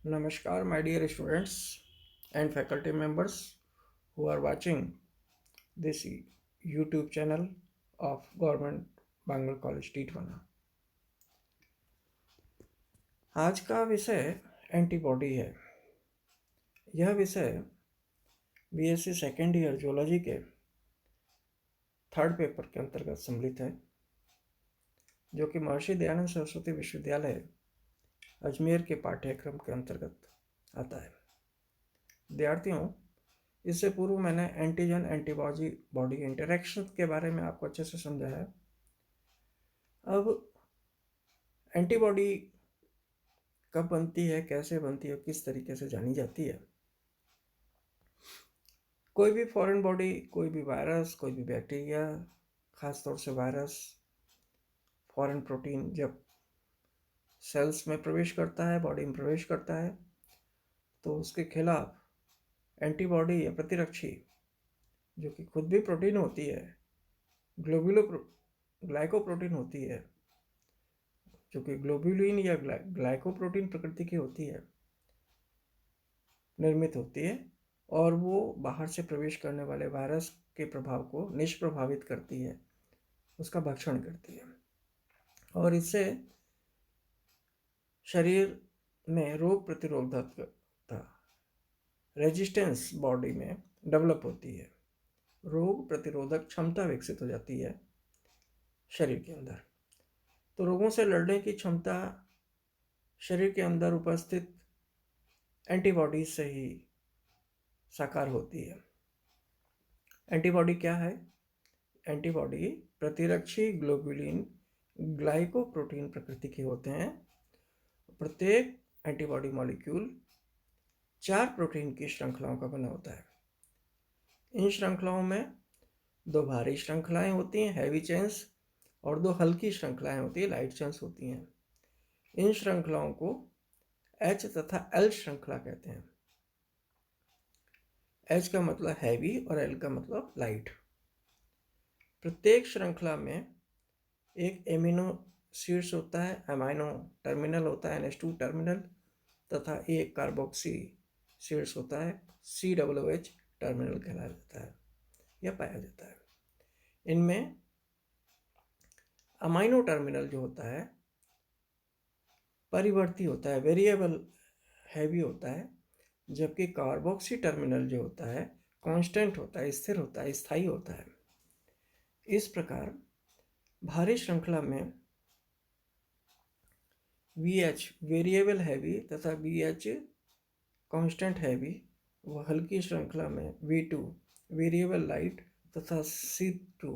Namaskar, my dear students and faculty members who are watching this YouTube channel of Government Bangalore College Titwana। आज का विषय antibody है। यह विषय BSc second year zoology के third paper के अंतर्गत सम्मिलित है, जो कि महर्षि दयानंद सरस्वती विश्वविद्यालय अजमेर के पाठ्यक्रम के अंतर्गत आता है। विद्यार्थियों, इससे पूर्व मैंने एंटीजन एंटीबॉडी बॉडी इंटरेक्शन के बारे में आपको अच्छे से समझाया है। अब एंटीबॉडी कब बनती है, कैसे बनती है, किस तरीके से जानी जाती है। कोई भी फॉरेन बॉडी, कोई भी वायरस, कोई भी बैक्टीरिया, खासतौर से वायरस, फॉरेन प्रोटीन जब सेल्स में प्रवेश करता है, बॉडी में प्रवेश करता है, तो उसके खिलाफ एंटीबॉडी या प्रतिरक्षी, जो कि खुद भी प्रोटीन होती है, ग्लाइकोप्रोटीन होती है, जो कि ग्लोब्युलिन या ग्लाइकोप्रोटीन प्रकृति की होती है, निर्मित होती है, और वो बाहर से प्रवेश करने वाले वायरस के प्रभाव को निष्प्रभावित करती है, उसका भक्षण करती है, और इससे शरीर में रोग प्रतिरोधकता, रेजिस्टेंस बॉडी में डेवलप होती है, रोग प्रतिरोधक क्षमता विकसित हो जाती है शरीर के अंदर। तो रोगों से लड़ने की क्षमता शरीर के अंदर उपस्थित एंटीबॉडीज से ही साकार होती है। एंटीबॉडी क्या है? एंटीबॉडी प्रतिरक्षी ग्लोब्युलिन ग्लाइकोप्रोटीन प्रकृति के होते हैं। प्रत्येक एंटीबॉडी मॉलिक्यूल 4 प्रोटीन की श्रृंखलाओं का बना होता है। इन श्रृंखलाओं में 2 भारी श्रृंखलाएं होती हैं, हैवी चेन्स, और 2 हल्की श्रृंखलाएं होती हैं, लाइट चेन्स होती हैं। इन श्रृंखलाओं को H तथा L श्रृंखला कहते हैं। H का मतलब हैवी और L का मतलब लाइट। प्रत्येक श्रृंखला में एक एमिनो शीर्ष होता है, अमाइनो टर्मिनल होता है, NH2 टर्मिनल, तथा एक कार्बोक्सी शीर्ष होता है, COOH टर्मिनल कहलाया जाता है या पाया जाता है। इनमें अमाइनो टर्मिनल जो होता है परिवर्ती होता है, वेरिएबल हैवी होता है, जबकि कार्बोक्सी टर्मिनल जो होता है कांस्टेंट होता है, स्थिर होता है, स्थायी होता है। इस प्रकार भारी श्रृंखला में VH वेरिएबल हैवी तथा BH कांस्टेंट हैवी, व हल्की श्रृंखला में V2 वेरिएबल लाइट तथा C2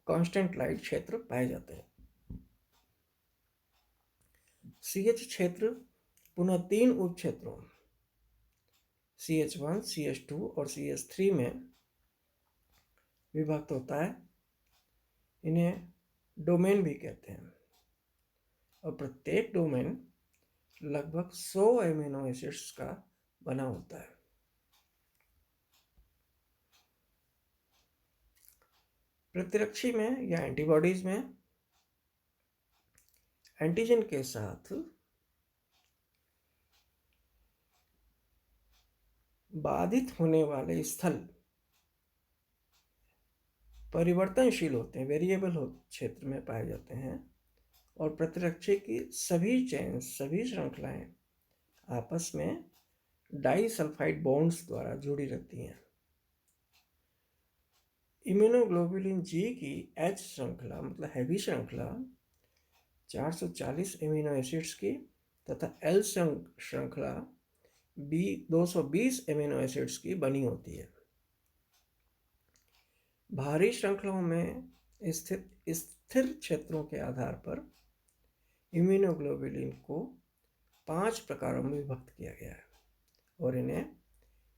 कांस्टेंट लाइट क्षेत्र पाए जाते हैं। CH क्षेत्र पुनः 3 उप क्षेत्रों CH1, CH2 और CH3 में विभक्त होता है। इन्हें डोमेन भी कहते हैं, और प्रत्येक डोमेन लगभग 100 एमिनो एसिड्स का बना होता है। प्रतिरक्षी में या एंटीबॉडीज में एंटीजन के साथ बाधित होने वाले स्थल परिवर्तनशील होते हैं, वेरिएबल क्षेत्र में पाए जाते हैं, और प्रतिरक्षी की सभी चेन, सभी श्रृंखलाएं आपस में डाइसल्फाइड बॉन्ड्स द्वारा जुड़ी रहती हैं। इम्यूनोग्लोबुलिन जी की H श्रृंखला मतलब हैवी श्रृंखला 440 एमिनो एसिड्स की, तथा L श्रृंखला 220 एमिनो एसिड्स की बनी होती है। भारी श्रृंखलाओं में स्थित स्थिर क्षेत्रों के आधार पर इम्यूनोग्लोबुलिन को 5 प्रकारों में विभक्त किया गया है, और इन्हें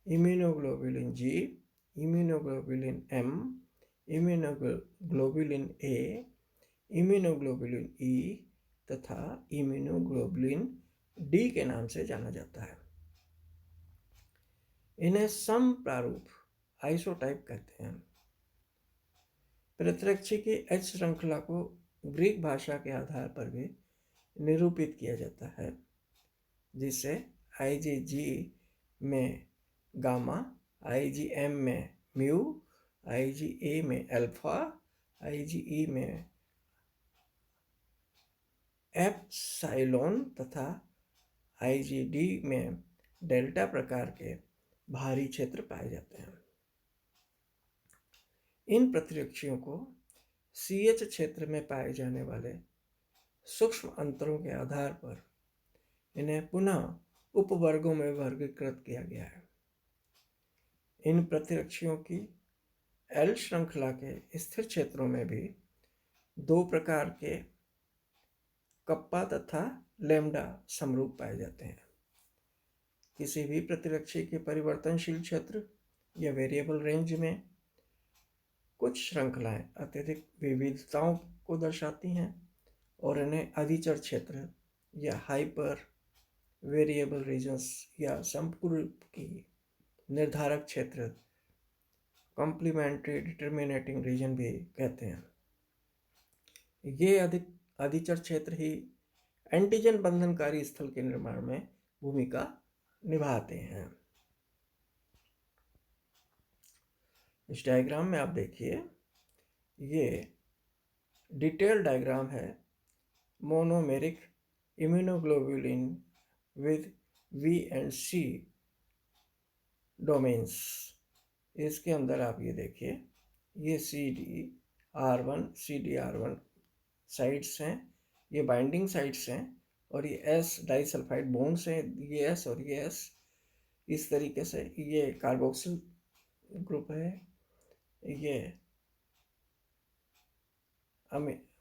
immunoglobulin G, immunoglobulin M, immunoglobulin A, immunoglobulin E तथा इम्यूनोग्लोबुलिन D के नाम से जाना जाता है। इन्हें समप्रारूप आइसोटाइप कहते हैं। प्रतिरक्षी की H श्रृंखला को ग्रीक भाषा के आधार पर भी निरूपित किया जाता है, जिसे IgG में गामा, IgM में म्यू, IgA में अल्फा, IgE में एप्सिलॉन तथा IgD में डेल्टा प्रकार के भारी क्षेत्र पाए जाते हैं। इन प्रतिरक्षियों को CH क्षेत्र में पाए जाने वाले सूक्ष्म अंतरों के आधार पर इन्हें पुनः उपवर्गों में वर्गीकृत किया गया है। इन प्रतिरक्षियों की L श्रृंखला के स्थिर क्षेत्रों में भी दो प्रकार के कप्पा तथा लैम्डा समरूप पाए जाते हैं। किसी भी प्रतिरक्षी के परिवर्तनशील क्षेत्र या वेरिएबल रेंज में कुछ श्रृंखलाएं अत्यधिक विविधताओं को दर्शाती हैं और इन्हें अधिचर क्षेत्र या हाइपर वेरिएबल रीजन्स या संपूर्ण की निर्धारक क्षेत्र कॉम्प्लीमेंट्री डिटरमिनेटिंग रीजन भी कहते हैं। ये अधिचर क्षेत्र ही एंटीजन बंधनकारी स्थल के निर्माण में भूमिका निभाते हैं। इस डायग्राम में आप देखिए, ये डिटेल डायग्राम है monomeric immunoglobulin with V and C domains. इसके अंदर आप ये देखिए, ये CDR1 CDR1 साइट्स हैं, ये बाइंडिंग साइट्स हैं, और ये S डाइसल्फाइड बॉन्ड्स हैं, ये S और ये S। इस तरीके से ये कार्बोक्सिल ग्रुप है, ये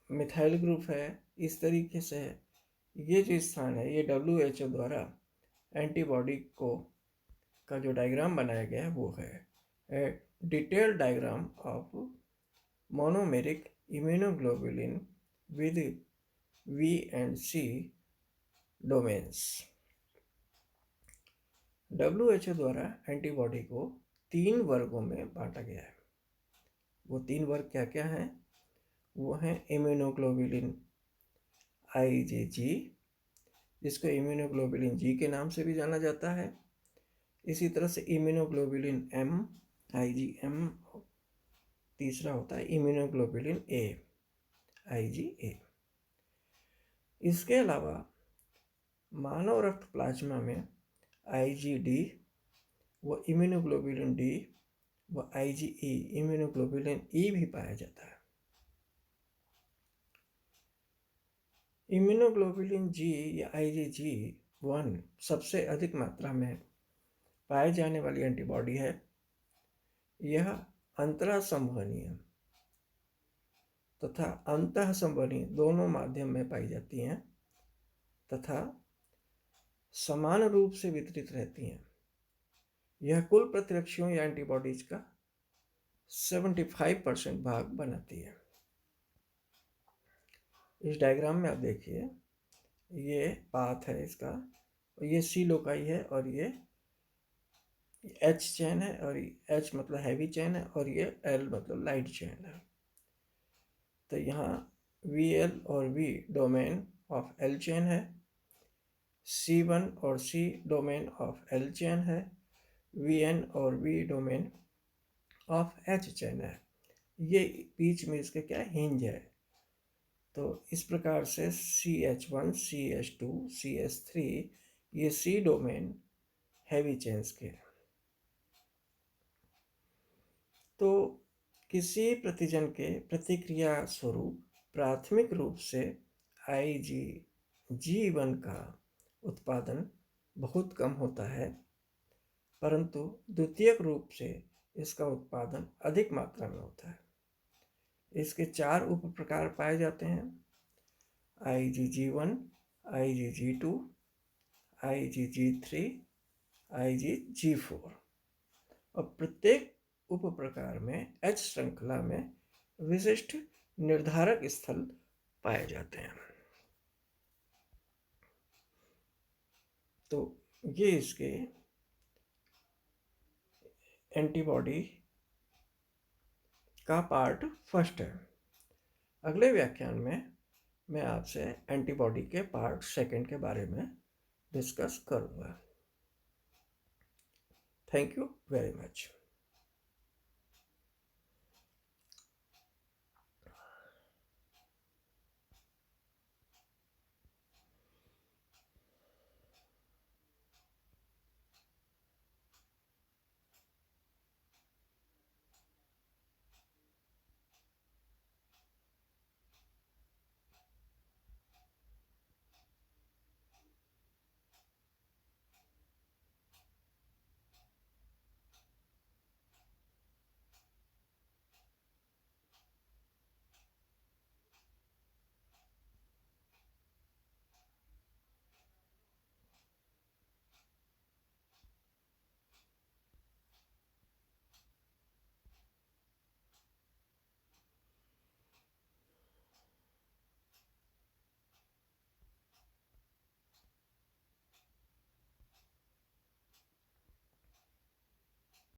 मिथाइल ग्रुप है। इस तरीके से ये जो स्थान है, ये WHO द्वारा एंटीबॉडी का जो डायग्राम बनाया गया है वो है detailed diagram of monomeric immunoglobulin with V and C domains. WHO द्वारा एंटीबॉडी को 3 वर्गों में बांटा गया है। वो 3 वर्ग क्या क्या हैं? वो हैं इम्यूनोग्लोबुलिन IgG, जिसको इम्यूनोग्लोबुलिन G के नाम से भी जाना जाता है। इसी तरह से इम्यूनोग्लोबुलिन M IgM, तीसरा होता है इम्यूनोग्लोबुलिन A IgA। इसके अलावा मानव रक्त प्लाज्मा में IgD व इम्यूनोग्लोबुलिन D व IgE इम्यूनोग्लोबुलिन E भी पाया जाता है। इम्यूनोग्लोबुलिन G या IgG1 सबसे अधिक मात्रा में पाए जाने वाली एंटीबॉडी है। यह अंतरासंवहनीय तथा अंतःसंवहनीय दोनों माध्यम में पाई जाती हैं तथा समान रूप से वितरित रहती हैं। यह कुल प्रतिरक्षियों या एंटीबॉडीज का 75% भाग बनाती है। इस डायग्राम में आप देखिए, ये पाथ है इसका, ये C लोकाई है और ये H चेन है, और H मतलब हैवी चेन है, और ये L मतलब लाइट चेन है। तो यहाँ VL और V domain of L chain है, C1 और C domain of L chain है, VN और V domain of H chain है। ये बीच में इसके क्या हिंज है। तो इस प्रकार से CH1 CH2 CH3 ये C डोमेन हैवी चेन्स के। तो किसी प्रतिजन के प्रतिक्रिया स्वरूप प्राथमिक रूप से IgG1 का उत्पादन बहुत कम होता है, परंतु द्वितीयक रूप से इसका उत्पादन अधिक मात्रा में होता है। इसके 4 उप प्रकार पाए जाते हैं: IgG1, IgG2, IgG3, IgG4। और प्रत्येक उप प्रकार में H श्रृंखला में विशिष्ट निर्धारक स्थल पाए जाते हैं। तो ये इसके एंटीबॉडी का पार्ट फर्स्ट है। अगले व्याख्यान में मैं आपसे एंटीबॉडी के पार्ट सेकंड के बारे में डिस्कस करूँगा। Thank you very much.